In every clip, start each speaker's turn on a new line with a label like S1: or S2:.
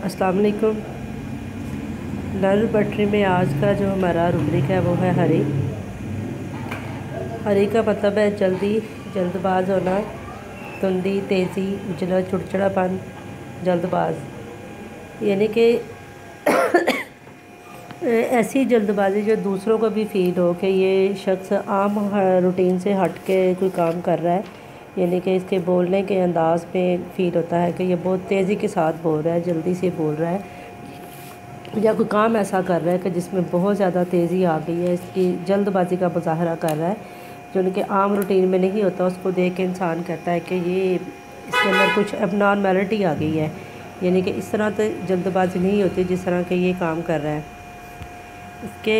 S1: अस्सलाम वालेकुम। लर्न पटरी में आज का जो हमारा रुब्रिक है वो है हरी। हरी का मतलब है जल्दी, जल्दबाज होना, तुंदी, तेज़ी, उजला, चिड़चिड़ापन, जल्दबाज। यानी कि ऐसी जल्दबाजी जो दूसरों को भी फ़ील हो कि ये शख्स आम रूटीन से हट के कोई काम कर रहा है। यानी कि इसके बोलने के अंदाज़ में फ़ील होता है कि ये बहुत तेज़ी के साथ बोल रहा है, जल्दी से बोल रहा है, या कोई काम ऐसा कर रहा है कि जिसमें बहुत ज़्यादा तेज़ी आ गई है, इसकी जल्दबाजी का मुजाहरा कर रहा है जो उनके आम रूटीन में नहीं होता। उसको देख के इंसान कहता है कि ये इसके अंदर कुछ एबनॉर्मैलिटी आ गई है। यानी कि इस तरह तो जल्दबाजी नहीं होती जिस तरह के ये काम कर रहा है। इसके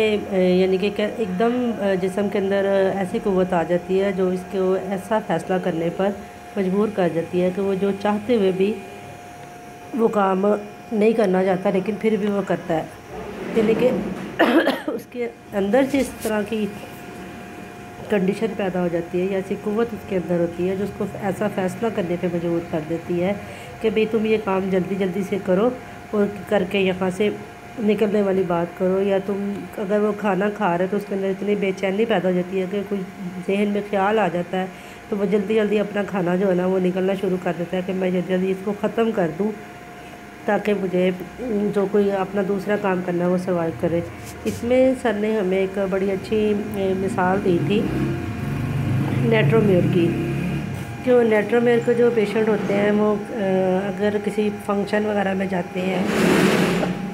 S1: यानी कि एकदम जिस्म के अंदर ऐसी क़ुव्वत आ जाती है जो इसको ऐसा फ़ैसला करने पर मजबूर कर जाती है कि वो जो चाहते हुए भी वो काम नहीं करना चाहता लेकिन फिर भी वो करता है। यानी कि उसके अंदर से इस तरह की कंडीशन पैदा हो जाती है या ऐसी क़ुव्वत उसके अंदर होती है जो उसको ऐसा फ़ैसला करने पे मजबूर कर देती है कि भाई तुम ये काम जल्दी जल्दी से करो और करके यहाँ से निकलने वाली बात करो। या तुम अगर वो खाना खा रहे तो उसके अंदर इतनी बेचैनी पैदा हो जाती है कि कोई जहन में ख्याल आ जाता है तो वो जल्दी जल्दी अपना खाना जो है ना वो निकलना शुरू कर देता है कि मैं जल्दी जल्दी इसको ख़त्म कर दूँ ताकि मुझे जो कोई अपना दूसरा काम करना है वो सर्वाइव करे। इसमें सर ने हमें एक बड़ी अच्छी मिसाल दी थी नेट्रोमेयर की। जो नेट्रोमेयर के जो पेशेंट होते हैं वो अगर किसी फंक्शन वगैरह में जाते हैं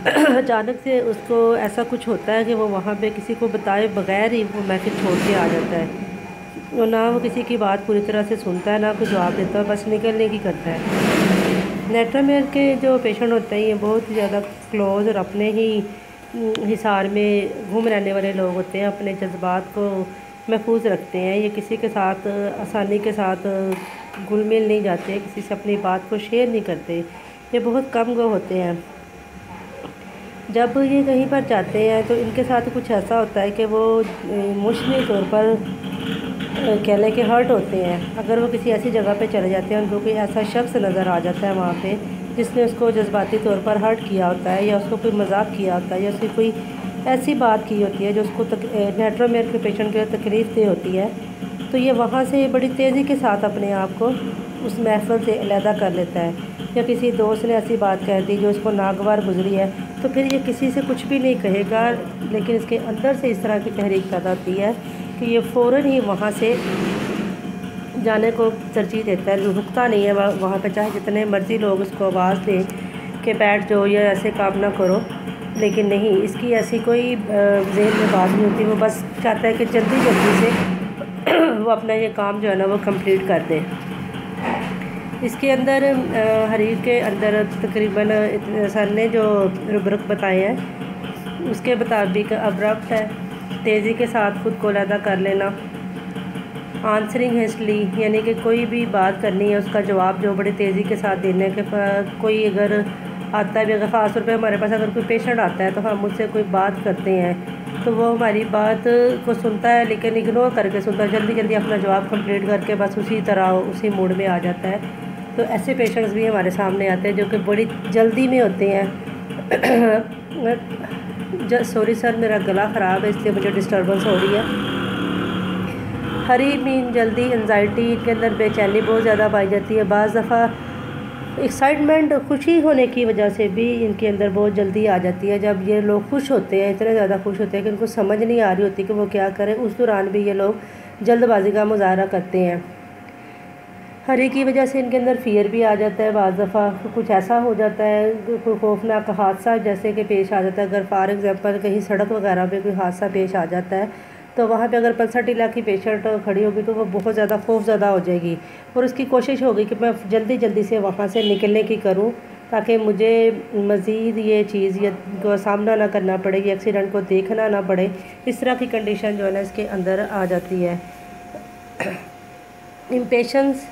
S1: अचानक से उसको ऐसा कुछ होता है कि वो वहाँ पे किसी को बताए बगैर ही वो महफिल छोड़ के आ जाता है और ना वो किसी की बात पूरी तरह से सुनता है ना कोई जवाब देता है, बस निकलने की करता है। नेट्रोमेयर के जो पेशेंट होते हैं ये बहुत ज़्यादा क्लोज़ और अपने ही हिसार में घूम रहने वाले लोग होते हैं। अपने जज्बात को महफूज रखते हैं, ये किसी के साथ आसानी के साथ घुल मिल नहीं जाते, किसी से अपनी बात को शेयर नहीं करते, ये बहुत कम गो होते हैं। जब ये कहीं पर जाते हैं तो इनके साथ कुछ ऐसा होता है कि वो इमोशनल तौर पर कह लें कि हर्ट होते हैं। अगर वो किसी ऐसी जगह पे चले जाते हैं उनको कोई ऐसा शख्स नज़र आ जाता है वहाँ पे जिसने उसको जज्बाती तौर पर हर्ट किया होता है या उसको कोई मजाक किया होता है या उसकी कोई ऐसी बात की होती है जो उसको नेट्रोमेयर के पेशेंट को तकलीफ़ दे होती है, तो ये वहाँ से बड़ी तेज़ी के साथ अपने आप को उस महफिल से अलहदा कर लेता है। या किसी दोस्त ने ऐसी बात कह दी जो उसको नागवार गुजरी है तो फिर ये किसी से कुछ भी नहीं कहेगा, लेकिन इसके अंदर से इस तरह की तहरीक पैदा होती है कि ये फ़ौरन ही वहाँ से जाने को तरजीह देता है, रुकता नहीं है वहाँ पे, चाहे जितने मर्ज़ी लोग उसको आवाज़ दें कि बैठ जाओ या ऐसे काम ना करो, लेकिन नहीं, इसकी ऐसी कोई ज़हन में बात नहीं होती। वो बस चाहता है कि जल्दी जल्दी से वो अपना ये काम जो है ना वो कंप्लीट कर दे। इसके अंदर हरीफ के अंदर तकरीबन सर ने जो रुब्रिक बताए हैं उसके मुताबिक अब्रप्ट है, तेज़ी के साथ ख़ुद को अलहदा कर लेना, आंसरिंग हेस्टली यानी कि कोई भी बात करनी है उसका जवाब जो बड़ी तेज़ी के साथ देने के, कोई अगर आता है भी, अगर ख़ास तौर पे हमारे पास अगर कोई पेशेंट आता है तो हम उससे कोई बात करते हैं तो वो हमारी बात को सुनता है लेकिन इग्नोर करके सुनता है, जल्दी जल्दी अपना जवाब कंप्लीट करके बस उसी तरह उसी मूड में आ जाता है। तो ऐसे पेशेंट्स भी हमारे सामने आते हैं जो कि बड़ी जल्दी में होते हैं। सॉरी सर, मेरा गला ख़राब है इसलिए मुझे डिस्टर्बेंस हो रही है। हरी मीन जल्दी, एंजाइटी, इनके अंदर बेचैनी बहुत ज़्यादा पाई जाती है। बाज़ दफ़ा एक्साइटमेंट, खुशी होने की वजह से भी इनके अंदर बहुत जल्दी आ जाती है। जब ये लोग खुश होते हैं, इतने ज़्यादा खुश होते हैं कि उनको समझ नहीं आ रही होती कि वो क्या करें, उस दौरान भी ये लोग जल्दबाजी का मुजाहरा करते हैं। हरी की वजह से इनके अंदर फ़ियर भी आ जाता है। बाज़ दफ़ा कुछ ऐसा हो जाता है, कोई खौफनाक हादसा जैसे कि पेश आ जाता है। अगर फॉर एग्ज़ाम्पल कहीं सड़क वगैरह पे कोई हादसा पेश आ जाता है तो वहाँ पे अगर 65 लाख की पेशेंट खड़ी होगी तो वो बहुत ज़्यादा खौफज़दा हो जाएगी और उसकी कोशिश होगी कि मैं जल्दी जल्दी से वहाँ से निकलने की करूँ ताकि मुझे मज़ीद ये चीज़ ये का सामना ना करना पड़े, ये एक्सीडेंट को देखना ना पड़े। इस तरह की कंडीशन जो है ना इसके अंदर आ जाती है। इम्पेशंस,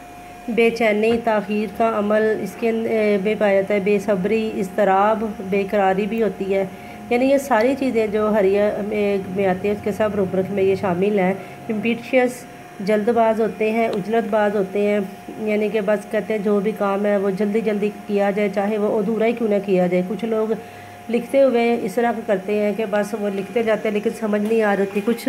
S1: बेचैनी, ताख़ीर का अमल इसके में पाया जाता है। बेसब्री, इज़्तिराब, बेकरारी भी होती है। यानी ये सारी चीज़ें जो हरिया में आती है उसके सब रुब्रिक में ये शामिल हैं। इम्पीशियस, जल्दबाज होते हैं, उजलतबाज होते हैं, यानी कि बस कहते हैं जो भी काम है वो जल्दी जल्दी किया जाए, चाहे वो अधूरा ही क्यों ना किया जाए। कुछ लोग लिखते हुए इस तरह का करते हैं कि बस वो लिखते जाते हैं लेकिन समझ नहीं आ रही। कुछ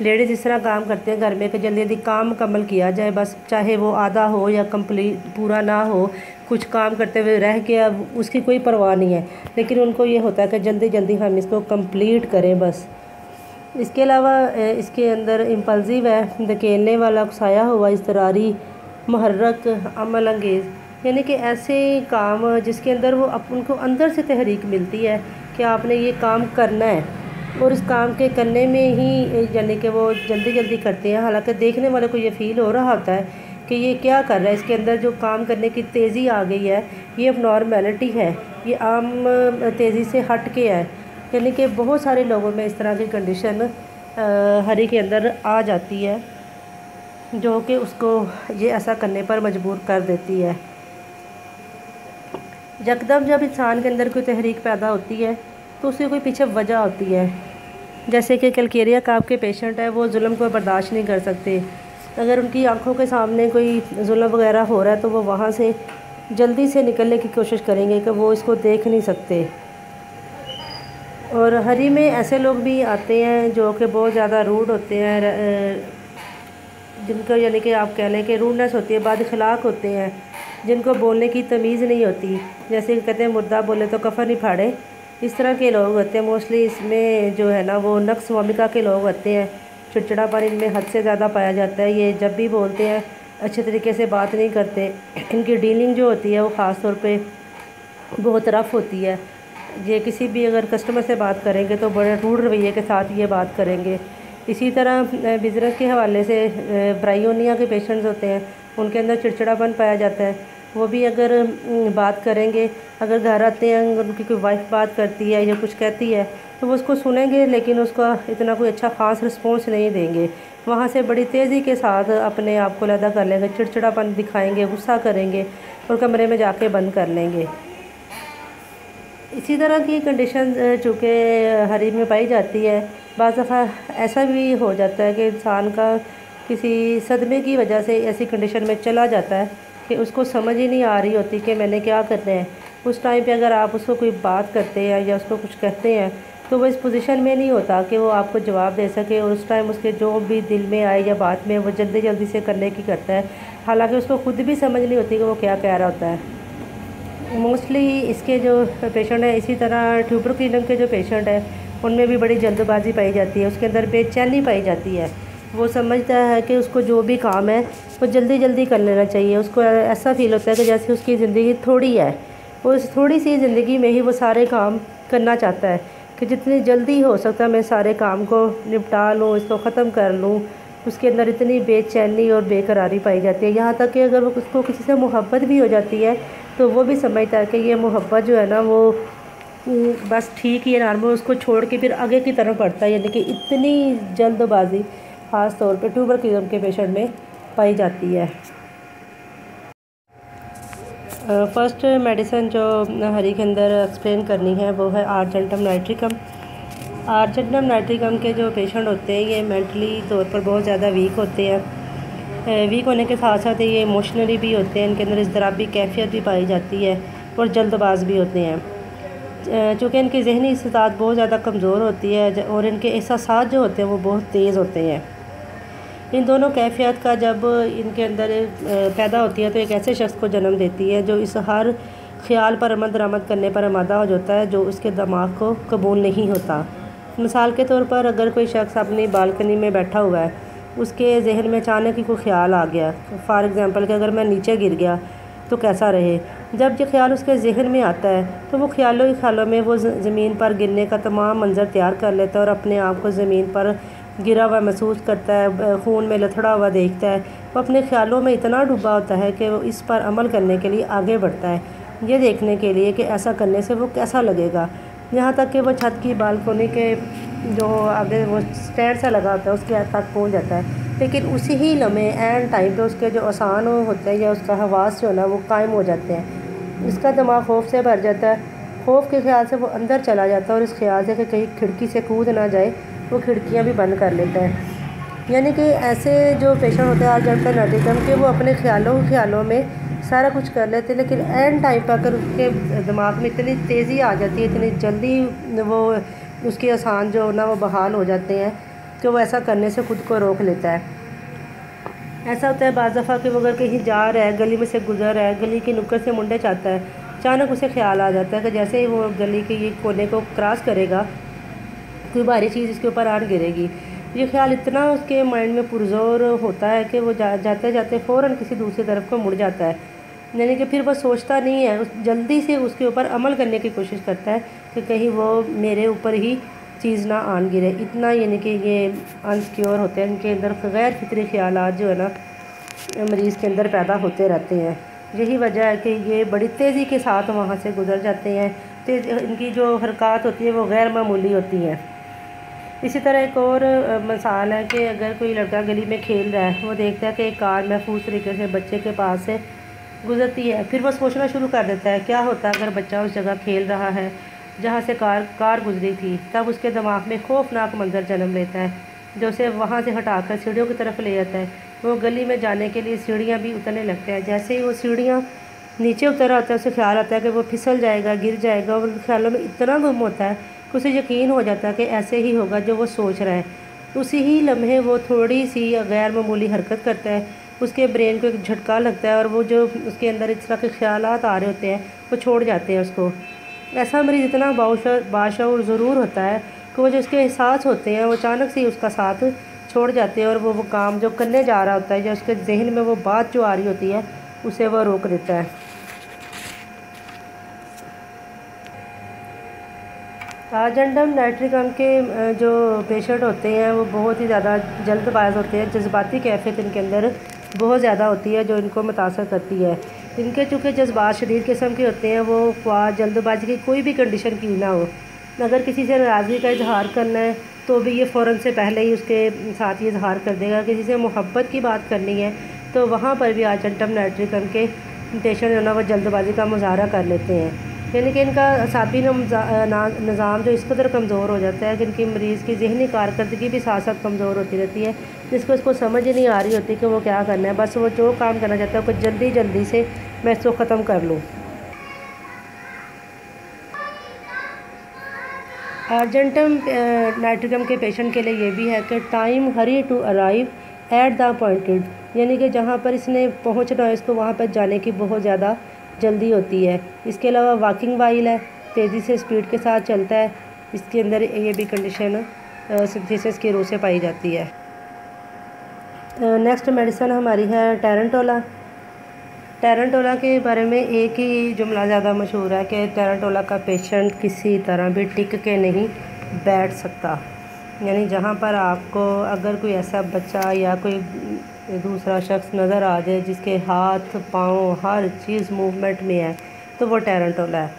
S1: लेडीज़ इस तरह काम करते हैं घर में कि जल्दी जल्दी काम मुकम्मल किया जाए, बस चाहे वो आधा हो या कंप्लीट पूरा ना हो, कुछ काम करते हुए रह गया उसकी कोई परवाह नहीं है, लेकिन उनको ये होता है कि जल्दी जल्दी हम इसको कंप्लीट करें बस। इसके अलावा इसके अंदर इम्पल्सिव है, धकेलने वाला, उकसाया हुआ, इज़तरारी, मुहर्रक, अमल अंगेज़, यानी कि ऐसे काम जिसके अंदर वो उनको अंदर से तहरीक मिलती है कि आपने ये काम करना है, और इस काम के करने में ही यानी कि वो जल्दी जल्दी करते हैं। हालांकि देखने वाले को ये फ़ील हो रहा होता है कि ये क्या कर रहा है, इसके अंदर जो काम करने की तेज़ी आ गई है, ये अब नॉर्मेलिटी है, ये आम तेज़ी से हट के है। यानी कि बहुत सारे लोगों में इस तरह की कंडीशन हरी के अंदर आ जाती है जो कि उसको ये ऐसा करने पर मजबूर कर देती है। यकदम जब इंसान के अंदर कोई तहरीक पैदा होती है तो उसकी कोई पीछे वजह होती है। जैसे कि कैल्केरिया काफ के पेशेंट है, वो जुल्म को बर्दाश्त नहीं कर सकते। अगर उनकी आंखों के सामने कोई जुल्म वगैरह हो रहा है तो वो वहाँ से जल्दी से निकलने की कोशिश करेंगे कि वो इसको देख नहीं सकते। और हरी में ऐसे लोग भी आते हैं जो कि बहुत ज़्यादा रूड होते हैं, जिनको यानी कि आप कह लें कि रूडनेस होती है, बदअखलाक होते हैं, जिनको बोलने की तमीज़ नहीं होती। जैसे कि कहते हैं मुर्दा बोले तो कफन नहीं फाड़े, इस तरह के लोग होते हैं। मोस्टली इसमें जो है ना वो नक्स स्वामिका के लोग होते हैं। चिड़चिड़ापन इनमें हद से ज़्यादा पाया जाता है। ये जब भी बोलते हैं अच्छे तरीके से बात नहीं करते। इनकी डीलिंग जो होती है वो ख़ास तौर पे बहुत रफ़ होती है। ये किसी भी अगर कस्टमर से बात करेंगे तो बड़े रूड रवैये के साथ ये बात करेंगे। इसी तरह बिज़नेस के हवाले से ब्रायोनिया के पेशेंट्स होते हैं, उनके अंदर चिड़चिड़ापन पाया जाता है। वो भी अगर बात करेंगे, अगर घर आते हैं अगर उनकी कोई वाइफ बात करती है या कुछ कहती है तो वो उसको सुनेंगे लेकिन उसका इतना कोई अच्छा ख़ास रिस्पॉन्स नहीं देंगे। वहाँ से बड़ी तेज़ी के साथ अपने आप को लदा कर लेंगे, चिड़चिड़ापन दिखाएंगे, गुस्सा करेंगे और कमरे में जाके बंद कर लेंगे। इसी तरह की कंडीशन चूँकि हरी में पाई जाती है। बाज़ दफ़ा ऐसा भी हो जाता है कि इंसान का किसी सदमे की वजह से ऐसी कंडीशन में चला जाता है कि उसको समझ ही नहीं आ रही होती कि मैंने क्या करना है। उस टाइम पे अगर आप उसको कोई बात करते हैं या उसको कुछ कहते हैं तो वो इस पोजीशन में नहीं होता कि वो आपको जवाब दे सके, और उस टाइम उसके जो भी दिल में आए या बात में वो जल्दी जल्दी से करने की करता है, हालांकि उसको खुद भी समझ नहीं होती कि वो क्या कह रहा होता है। मोस्टली इसके जो पेशेंट है, इसी तरह ट्यूबरकुलोसिस के जो पेशेंट है उनमें भी बड़ी जल्दबाजी पाई जाती है। उसके अंदर बेचैनी पाई जाती है। वो समझता है कि उसको जो भी काम है वो जल्दी जल्दी कर लेना चाहिए। उसको ऐसा फील होता है कि जैसे उसकी ज़िंदगी थोड़ी है, वो उस थोड़ी सी ज़िंदगी में ही वो सारे काम करना चाहता है कि जितनी जल्दी हो सकता है मैं सारे काम को निपटा लूँ, इसको ख़त्म कर लूँ। उसके अंदर इतनी बेचैनी और बेकरारी पाई जाती है, यहाँ तक कि अगर वो उसको किसी से मोहब्बत भी हो जाती है तो वो भी समझता है कि ये मोहब्बत जो है ना वो बस ठीक ही है, नॉर्मल, उसको छोड़ के फिर आगे की तरफ बढ़ता है। यानी कि इतनी जल्दबाजी ख़ास तौर पे ट्यूबरकुलोसिस के पेशेंट में पाई जाती है। फर्स्ट मेडिसिन जो हरी के अंदर एक्सप्लेन करनी है वो है आर्जेंटम नाइट्रिकम। आर्जेंटम नाइट्रिकम के जो पेशेंट होते हैं ये मेंटली तौर पर बहुत ज़्यादा वीक होते हैं। वीक होने के साथ साथ ये इमोशनली भी होते हैं, इनके अंदर इज़्तिराबी कैफियत भी पाई जाती है और जल्दबाज भी होते हैं। चूँकि इनकी ज़हनी इस्तात बहुत ज़्यादा कमज़ोर होती है और इनके एहसास जो होते हैं वो बहुत तेज़ होते हैं। इन दोनों कैफियत का जब इनके अंदर पैदा होती है तो एक ऐसे शख्स को जन्म देती है जो इस हर ख्याल पर अमल दरामद करने पर आमादा हो जाता है जो उसके दिमाग को कबूल नहीं होता। मिसाल के तौर पर अगर कोई शख्स अपनी बालकनी में बैठा हुआ है, उसके जहन में अचानक ही कोई ख्याल आ गया, फॉर एग्ज़ाम्पल कि अगर मैं नीचे गिर गया तो कैसा रहे। जब ये ख्याल उसके जहन में आता है तो वो ख्यालों ही ख्यालों में वो ज़मीन पर गिरने का तमाम मंज़र तैयार कर लेता है और अपने आप को ज़मीन पर गिरा हुआ महसूस करता है, खून में लथड़ा हुआ देखता है। वो अपने ख़्यालों में इतना डूबा होता है कि वो इस पर अमल करने के लिए आगे बढ़ता है, ये देखने के लिए कि ऐसा करने से वो कैसा लगेगा। यहाँ तक कि वो छत की बालकोनी के जो आगे वो स्टैंड सा लगा होता है उसके तक पहुँच जाता है, लेकिन उसी ही लम्हे एंड टाइम पे उसके जो आसान होते हैं या उसका हवास जो है ना वो कायम हो जाते हैं। इसका दिमाग खौफ से भर जाता है। खौफ के ख्याल से वो अंदर चला जाता है और इस ख्याल से कि कहीं खिड़की से कूद ना जाए वो खिड़कियाँ भी बंद कर लेता है। यानी कि ऐसे जो पेशेंट होते हैं आर्जेंटम नर्टिकम के, वो अपने ख्यालों में सारा कुछ कर लेते हैं, लेकिन एंड टाइम पर अगर उसके दिमाग में इतनी तेज़ी आ जाती है, इतनी जल्दी वो उसके आसान जो ना वो बहाल हो जाते हैं कि वो ऐसा करने से ख़ुद को रोक लेता है। ऐसा होता है बाज़ दफ़ा कि वो अगर कहीं जा रहा है, गली में से गुजर रहा है, गली के नुक्कड़ से मुंडे चाहता है, अचानक उसे ख्याल आ जाता है कि जैसे ही वो गली के ये कोने को क्रॉस करेगा कोई भारी चीज़ इसके ऊपर आन गिरेगी। ये ख्याल इतना उसके माइंड में पुरजोर होता है कि वो जाते जाते फ़ौरन किसी दूसरी तरफ को मुड़ जाता है। यानी कि फिर वो सोचता नहीं है, जल्दी से उसके ऊपर अमल करने की कोशिश करता है कि कहीं वो मेरे ऊपर ही चीज़ ना आन गिरे। इतना यानी कि ये अनसिक्योर होते हैं, इनके अंदर गैर फितरी ख्यालात जो है ना मरीज़ के अंदर पैदा होते रहते हैं। यही वजह है कि ये बड़ी तेज़ी के साथ वहाँ से गुजर जाते हैं। इनकी जो हरकत होती है वो गैर मामूली होती हैं। इसी तरह एक और मिसाल है कि अगर कोई लड़का गली में खेल रहा है, वो देखता है कि एक कार महफूज तरीके से बच्चे के पास से गुजरती है, फिर वो सोचना शुरू कर देता है क्या होता अगर बच्चा उस जगह खेल रहा है जहाँ से कार गुजरी थी। तब उसके दिमाग में खौफनाक मंजर जन्म लेता है जो उसे वहाँ से हटाकर सीढ़ियों की तरफ ले जाता है। वो गली में जाने के लिए सीढ़ियाँ भी उतरने लगते हैं। जैसे ही वो सीढ़ियाँ नीचे उतर आता है, उसे ख्याल आता है कि वो फिसल जाएगा, गिर जाएगा, और ख्यालों में इतना गुम होता है कि उसे यकीन हो जाता है कि ऐसे ही होगा जो वो सोच रहा है। उसी ही लम्हे वो थोड़ी सी गैर मामूली हरकत करता है, उसके ब्रेन को एक झटका लगता है और वो जो उसके अंदर इस तरह के ख्यालात आ रहे होते हैं वो छोड़ जाते हैं उसको। ऐसा मरीज़ इतना बाशऊर ज़रूर होता है कि वो जो उसके एहसास होते हैं वो अचानक से उसका साथ छोड़ जाते हैं और वो काम जो करने जा रहा होता है, जो उसके जहन में वो बात जो आ रही होती है उसे वो रोक देता है। आर्जेंटम नाइट्रिकम के जो पेशेंट होते हैं वो बहुत ही ज़्यादा जल्दबाज होते हैं। जज्बाती कैफियत इनके अंदर बहुत ज़्यादा होती है जो इनको मुतासर करती है। इनके चूँकि जज्बात शदीद किस्म के होते हैं, वो ख्वाह जल्दबाजी की कोई भी कंडीशन क्यों ना हो, अगर किसी से नाराज़गी का इजहार करना है तो भी ये फ़ौरन से पहले ही उसके साथ ये इजहार कर देगा। किसी से मोहब्बत की बात करनी है तो वहाँ पर भी आर्जेंटम नाइट्रिकम के पेशेंट जो ना वो जल्दबाजी का मुजाहरा कर लेते हैं। यानी कि इनका असाबी निज़ाम जो इस कदर कमज़ोर हो जाता है कि इनकी मरीज़ की ज़हनी कारकर्दगी भी साथ साथ कमज़ोर होती रहती है, जिसको इसको समझ ही नहीं आ रही होती कि वो क्या करना है। बस वो जो काम करना चाहता है वो जल्दी से मैं इसको ख़त्म कर लूँ। आर्जेंटम नाइट्रिकम के पेशेंट के लिए ये भी है कि time hurry to arrive at the appointed, यानी कि जहाँ पर इसने पहुँचना है इसको वहाँ पर जाने की बहुत ज़्यादा जल्दी होती है। इसके अलावा वॉकिंग वाइल है, तेज़ी से स्पीड के साथ चलता है। इसके अंदर ये भी कंडीशन सिंथेसिस की रूह से पाई जाती है। नेक्स्ट मेडिसिन हमारी है टेरेंटोला। टेरेंटोला के बारे में एक ही जुमला ज़्यादा मशहूर है कि टेरेंटोला का पेशेंट किसी तरह भी टिक के नहीं बैठ सकता। यानी जहाँ पर आपको अगर कोई ऐसा बच्चा या कोई दूसरा शख्स नज़र आ जाए जिसके हाथ पाँव हर चीज़ मूवमेंट में है तो वो टेरेंटोला है।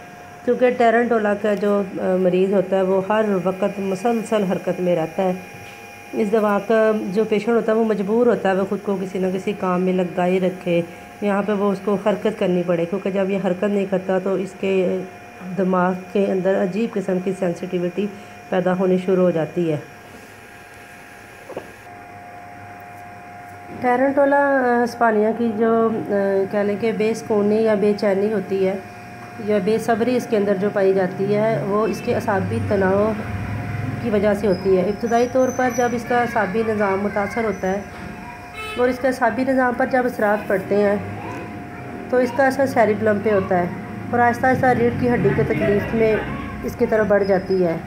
S1: क्योंकि टेरेंटोला का जो मरीज़ होता है वो हर वक्त मुसलसल हरकत में रहता है। इस दवा का जो पेशेंट होता है वो मजबूर होता है वो ख़ुद को किसी न किसी काम में लगाई रखे, यहाँ पे वो उसको हरकत करनी पड़े, क्योंकि जब ये हरकत नहीं करता तो इसके दिमाग के अंदर अजीब किस्म की सेंसिटिविटी पैदा होनी शुरू हो जाती है। टेरेंटोला स्पानिया की जो कह लें कि बेसुकूनी या बेचैनी होती है या बेसब्री इसके अंदर जो पाई जाती है वो इसके असाबी तनाव की वजह से होती है। इब्तदाई तौर पर जब इसका असाबी निज़ाम मुतासर होता है और इसके असाबी निज़ाम पर जब असरात पड़ते हैं तो इसका असर सेरिबेलम पे होता है और आहिस्ता आहिस्ता रीढ़ की हड्डी की तकलीफ़ में इसकी तरफ बढ़ जाती है।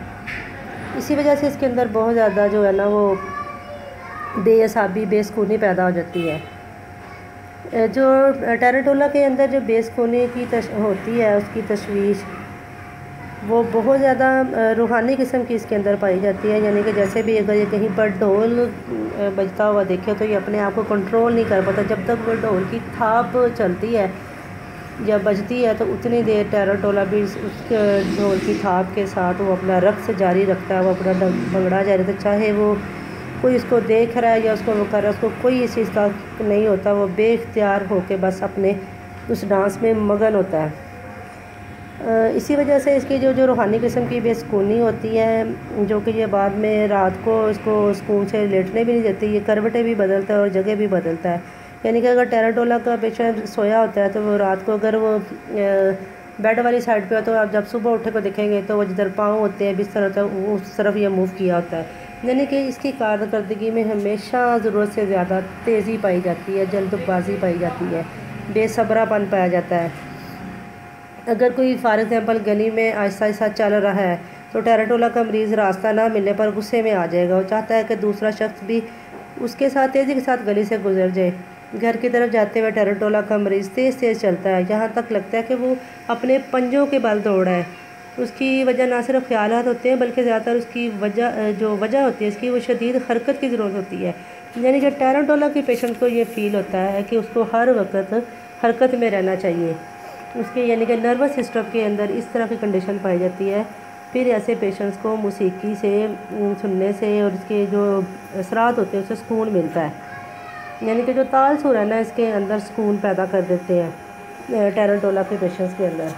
S1: इसी वजह से इसके अंदर बहुत ज़्यादा जो है ना वो बेअसाबी बेसुकूनी पैदा हो जाती है। जो टेरेंटोला के अंदर जो बेसुकूनी की होती है उसकी तशवीश वो बहुत ज़्यादा रूहानी किस्म की इसके अंदर पाई जाती है। यानी कि जैसे भी अगर ये कहीं पर ढोल बजता हुआ देखे तो ये अपने आप को कंट्रोल नहीं कर पाता। जब तक वो ढोल की थाप चलती है या बजती है तो उतनी देर टेरेंटोला भी उस ढोल की थाप के साथ वो अपना रक़्स जारी रखता है, वो अपना भंगड़ा जारी रखता है। चाहे वो कोई इसको देख रहा है या उसको वो कर रहा है, उसको कोई इस चीज़ का नहीं होता, वो बेख्तियार होकर बस अपने उस डांस में मगन होता है। इसी वजह से इसकी जो जो रूहानी किस्म की बेसुकूनी होती है, जो कि ये बाद में रात को इसको सुकून से लेटने भी नहीं देती, ये करवटें भी बदलता है और जगह भी बदलता है। यानी कि अगर टेराडोला का पेशेंट सोया होता है तो वो रात को अगर वो बेड वाली साइड पे हो तो आप जब सुबह उठे को देखेंगे तो वो जिधर पाँव होते हैं बिस्तर होता है उस तरफ ये मूव किया होता है। यानी कि इसकी कारकर्दगी में हमेशा ज़रूरत से ज़्यादा तेज़ी पाई जाती है, जल्दबाजी पाई जाती है, बेसब्रापन पाया जाता है। अगर कोई फॉर एग्ज़ाम्पल गली में आहिस्ता आहिस्ता चल रहा है तो टेराडोला का मरीज़ रास्ता ना मिलने पर गुस्से में आ जाएगा। वो चाहता है कि दूसरा शख्स भी उसके साथ तेज़ी के साथ गली से गुजर जाए। घर की तरफ जाते हुए टेराडोला का मरीज़ तेज़ तेज़ चलता है, यहाँ तक लगता है कि वो अपने पंजों के बल दौड़ है। उसकी वजह ना सिर्फ ख्यालात होते हैं बल्कि ज़्यादातर उसकी वजह होती है इसकी वो शदीद हरकत की ज़रूरत होती है। यानी कि टेराडोला के पेशेंट को ये फ़ील होता है कि उसको हर वक्त हरकत में रहना चाहिए। उसके यानी कि नर्वस सिस्टम के अंदर इस तरह की कंडीशन पाई जाती है। फिर ऐसे पेशेंट्स को मौसीकी से सुनने से और इसके जो असरात होते हैं उससे सुकून मिलता है। यानी कि जो ताल सुर है ना इसके अंदर सुकून पैदा कर देते हैं टेराडोला के पेशेंट्स के अंदर।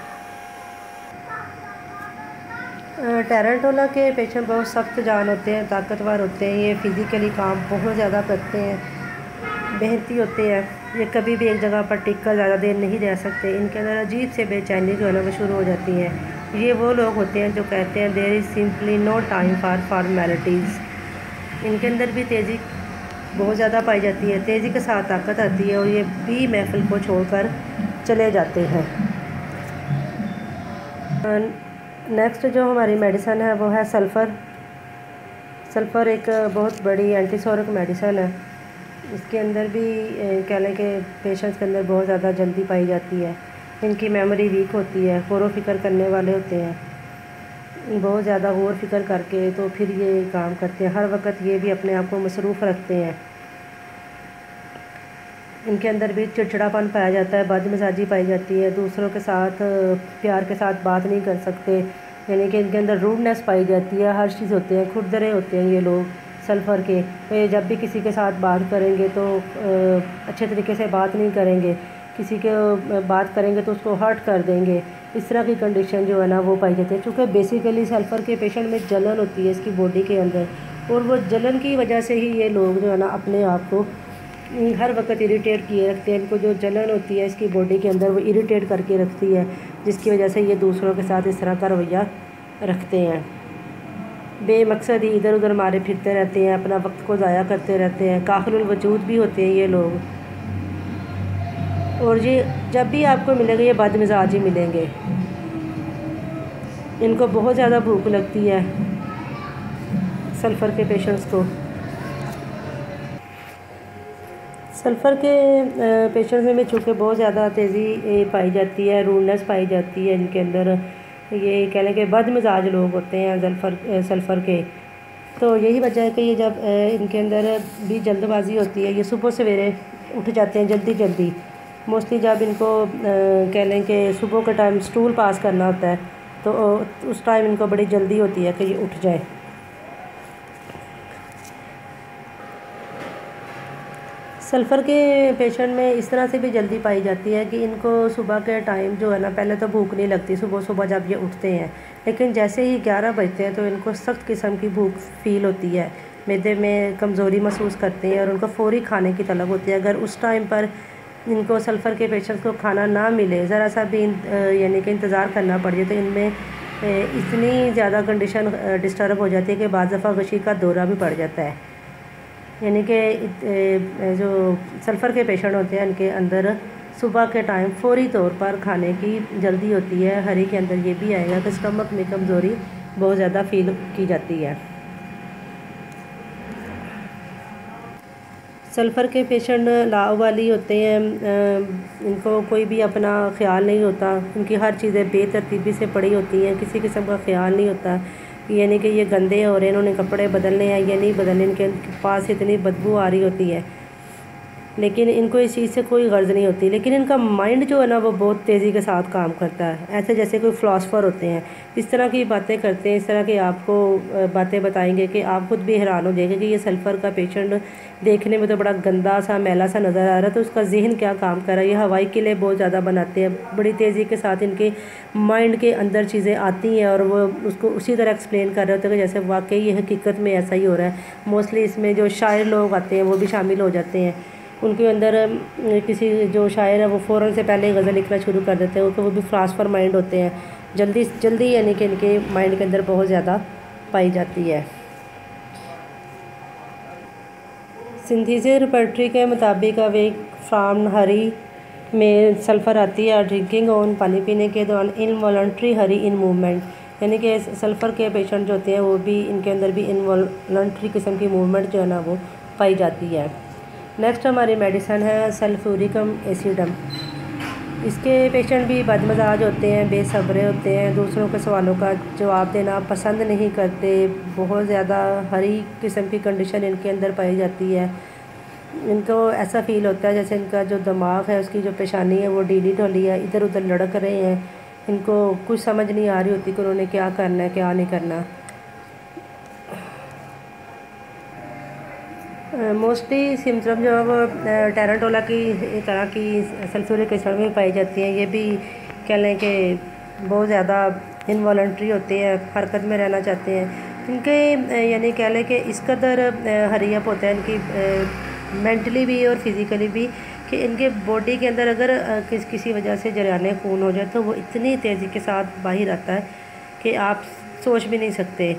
S1: टेराडोला के पेशेंट बहुत सख्त जान होते हैं, ताकतवर होते हैं, ये फ़िज़िकली काम बहुत ज़्यादा करते हैं, मेहनती होते हैं। ये कभी भी एक जगह पर टिक कर ज़्यादा देर नहीं रह सकते। इनके अंदर अजीब से बेचैनी जो है ना वो शुरू हो जाती है। ये वो लोग होते हैं जो कहते हैं there is simply no time for formalities. इनके अंदर भी तेज़ी बहुत ज़्यादा पाई जाती है, तेज़ी के साथ ताकत आती है और ये भी महफिल को छोड़कर चले जाते हैं। नेक्स्ट जो हमारी मेडिसन है वो है सल्फ़र। सल्फ़र एक बहुत बड़ी एंटीसोरिक मेडिसन है। इसके अंदर भी कह लें कि पेशेंट्स के अंदर बहुत ज़्यादा जल्दी पाई जाती है। इनकी मेमोरी वीक होती है, गौर व फिक्र करने वाले होते हैं, बहुत ज़्यादा गौर फिक्र करके तो फिर ये काम करते हैं। हर वक्त ये भी अपने आप को मसरूफ़ रखते हैं। इनके अंदर भी चिड़चिड़ापन पाया जाता है, बदमिजाजी पाई जाती है, दूसरों के साथ प्यार के साथ बात नहीं कर सकते। यानी कि इनके अंदर रूडनेस पाई जाती है, हर चीज़ होते हैं, खुरदरे होते हैं ये लोग सल्फ़र के। जब भी किसी के साथ बात करेंगे तो अच्छे तरीके से बात नहीं करेंगे, किसी के बात करेंगे तो उसको हर्ट कर देंगे। इस तरह की कंडीशन जो है ना वो पाई जाती है। चूँकि बेसिकली सल्फ़र के पेशेंट में जलन होती है इसकी बॉडी के अंदर, और वो जलन की वजह से ही ये लोग जो है ना अपने आप को हर वक्त इरिटेट किए रखते हैं। इनको जो जलन होती है इसकी बॉडी के अंदर वो इरिटेट करके रखती है, जिसकी वजह से ये दूसरों के साथ इस तरह का रवैया रखते हैं। बेमकसद ही इधर उधर मारे फिरते रहते हैं, अपना वक्त को ज़ाया करते रहते हैं, काहिलुल वजूद भी होते हैं ये लोग। और ये जब भी आपको मिलेंगे ये बदमिजाज ही मिलेंगे। इनको बहुत ज़्यादा भूख लगती है सल्फ़र के पेशेंट्स को। सल्फ़र के पेशेंट्स में चूँकि बहुत ज़्यादा तेज़ी पाई जाती है, रूडनेस पाई जाती है इनके अंदर, ये कह लें कि बदमिजाज लोग होते हैं सल्फ़र के। तो यही वजह है कि ये जब इनके अंदर भी जल्दबाजी होती है, ये सुबह सवेरे उठ जाते हैं जल्दी जल्दी। मोस्टली जब इनको कह लें कि सुबह का टाइम स्टूल पास करना होता है तो उस टाइम इनको बड़ी जल्दी होती है कि ये उठ जाए। सल्फ़र के पेशेंट में इस तरह से भी जल्दी पाई जाती है कि इनको सुबह के टाइम जो है ना पहले तो भूख नहीं लगती सुबह सुबह जब ये उठते हैं, लेकिन जैसे ही 11 बजते हैं तो इनको सख्त किस्म की भूख फ़ील होती है, मैदे में कमज़ोरी महसूस करते हैं और उनको फ़ौरी खाने की तलब होती है। अगर उस टाइम पर इनको सल्फ़र के पेशेंट्स को खाना ना मिले, ज़रा सा भी यानी कि इंतज़ार करना पड़ जाए, तो इनमें इतनी ज़्यादा कंडीशन डिस्टर्ब हो जाती है कि बाज़ दफ़ा गशी का दौरा भी पड़ जाता है। यानी कि जो सल्फ़र के पेशेंट होते हैं इनके अंदर सुबह के टाइम फ़ौरी तौर पर खाने की जल्दी होती है। हरी के अंदर ये भी आएगा कि स्टमक में कमज़ोरी बहुत ज़्यादा फ़ील की जाती है। सल्फ़र के पेशेंट लाव वाली होते हैं, इनको कोई भी अपना ख्याल नहीं होता, उनकी हर चीज़ें बेतरतीबी से पड़ी होती हैं, किसी किस्म का ख्याल नहीं होता। यानी कि ये गंदे हो रहे हैं, इन्होंने कपड़े बदलने हैं, ये नहीं बदलने, इनके पास इतनी बदबू आ रही होती है। लेकिन इनको इस चीज़ से कोई गर्ज नहीं होती। लेकिन इनका माइंड जो है ना वो बहुत तेज़ी के साथ काम करता है, ऐसे जैसे कोई फ़िलासफ़र होते हैं, इस तरह की बातें करते हैं, इस तरह की आपको बातें बताएंगे कि आप खुद भी हैरान हो जाएंगे कि ये सल्फ़र का पेशेंट देखने में तो बड़ा गंदा सा मैला सा नज़र आ रहा है, तो उसका जहन क्या काम कर रहा है। ये हवाई किले बहुत ज़्यादा बनाते हैं, बड़ी तेज़ी के साथ इनके माइंड के अंदर चीज़ें आती हैं और वो उसको उसी तरह एक्सप्लेन कर रहे होते हैं कि जैसे वाकई ये हकीकत में ऐसा ही हो रहा है। मोस्टली इसमें जो शायर लोग आते हैं वो भी शामिल हो जाते हैं। उनके अंदर किसी जो शायर है वो फ़ौरन से पहले ही गज़ल लिखना शुरू कर देते हैं, क्योंकि वो भी फ़िलासफ़र माइंड होते हैं, जल्दी जल्दी यानी कि इनके माइंड के अंदर बहुत ज़्यादा पाई जाती है। सिंथेसिस रेपर्टरी के मुताबिक अब एक फ्रॉम हरी में सल्फ़र आती है, ड्रिंकिंग ऑन पानी पीने के दौरान इनवॉलंटरी हरी इन मूवमेंट, यानी कि सल्फ़र के पेशेंट जो होते हैं वो भी इनके अंदर भी इनवॉलंटरी किस्म की मूवमेंट जो है ना वो पाई जाती है। नेक्स्ट हमारी मेडिसन है सल्फ्यूरिकम एसिडम। इसके पेशेंट भी बदमजाज होते हैं, बेसब्रे होते हैं, दूसरों के सवालों का जवाब देना पसंद नहीं करते, बहुत ज़्यादा हरी किस्म की कंडीशन इनके अंदर पाई जाती है। इनको ऐसा फ़ील होता है जैसे इनका जो दिमाग है उसकी जो पेशानी है वो ढीली ढोली है, इधर उधर लड़क रहे हैं, इनको कुछ समझ नहीं आ रही होती कि उन्होंने क्या करना है क्या नहीं करना। मोस्टली सिम्टम जो है वो टेरांटोला की तरह की सल्फ्यूरिक एसिड में पाई जाती हैं। ये भी कह लें कि बहुत ज़्यादा इनवॉलंटरी होते हैं, हरकत में रहना चाहते हैं। इनके यानी कह लें कि इस कदर हरीअप होता है इनकी मेंटली भी और फिज़िकली भी कि इनके बॉडी के अंदर अगर किसी वजह से जरियाने खून हो जाए तो वो इतनी तेज़ी के साथ बाहर आता है कि आप सोच भी नहीं सकते।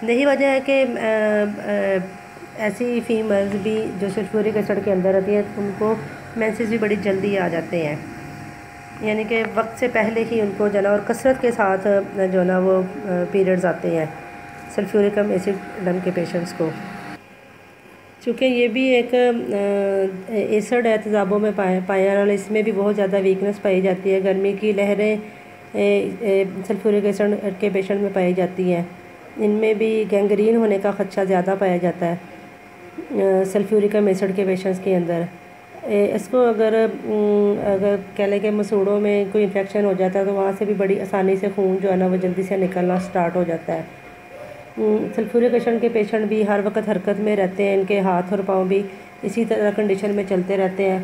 S1: यही वजह है कि ऐसी फीमेल्स भी जो सल्फ्यूरिक एसिड के अंदर रहती हैं उनको मेंसेस भी बड़ी जल्दी आ जाते हैं, यानी कि वक्त से पहले ही उनको जो ना और कसरत के साथ जो ना वो पीरियड्स आते हैं सल्फ्यूरिकम एसिड के पेशेंट्स को। चूँकि ये भी एक एसिड है तेज़ाबों में पाया और इसमें भी बहुत ज़्यादा वीकनेस पाई जाती है। गर्मी की लहरें सल्फ्यूरिक एसिड के पेशेंट में पाई जाती हैं। इनमें भी गैंग्रीन होने का ख़दशा ज़्यादा पाया जाता है सल्फ्यूरिकम एसिड के पेशेंट्स के अंदर। इसको अगर कह लें कि मसूड़ों में कोई इन्फेक्शन हो जाता है तो वहाँ से भी बड़ी आसानी से खून जो है ना वो जल्दी से निकलना स्टार्ट हो जाता है। सल्फ्यूरिक एसिड के पेशेंट भी हर वक्त हरकत में रहते हैं, इनके हाथ और पाँव भी इसी तरह कंडीशन में चलते रहते हैं।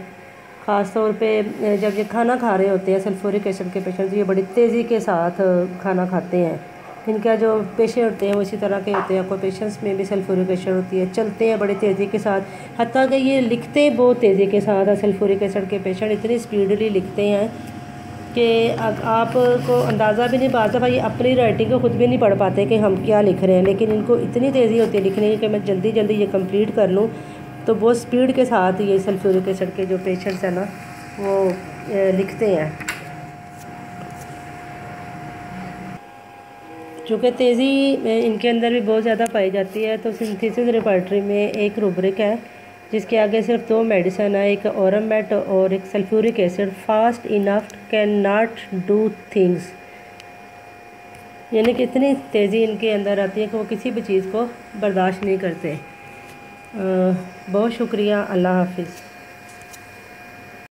S1: ख़ास तौर पे जब ये खाना खा रहे होते हैं सल्फ्यूरिक एसिड के पेशेंट्स, ये बड़ी तेज़ी के साथ खाना खाते हैं। इनका जो पेशेंट होते हैं वो इसी तरह के होते हैं, कोई पेशेंट्स में भी सल्फ्यूरिक एसिड होती है, चलते हैं बड़ी तेज़ी के साथ, हत्ता कि ये लिखते बहुत तेज़ी के साथ है। सल्फ्यूरिक एसिड के पेशेंट इतनी स्पीडली लिखते हैं कि आपको अंदाज़ा भी नहीं पाता, भाई अपनी राइटिंग को ख़ुद भी नहीं पढ़ पाते कि हम क्या लिख रहे हैं, लेकिन इनको इतनी तेज़ी होती है लिखने की कि मैं जल्दी जल्दी ये कंप्लीट कर लूँ। तो बहुत स्पीड के साथ ये सल्फ्यूरिक एसिड के जो पेशेंट्स हैं ना वो लिखते हैं। चूँकि तेज़ी इनके अंदर भी बहुत ज़्यादा पाई जाती है, तो सिंथेसिस रेपर्टरी में एक रूब्रिक है जिसके आगे सिर्फ 2 मेडिसन है, एक ओरमेट और एक sulphuric acid. Fast enough can not do things, यानी कि इतनी तेज़ी इनके अंदर आती है कि वो किसी भी चीज़ को बर्दाश्त नहीं करते। बहुत शुक्रिया, अल्लाह हाफिज़।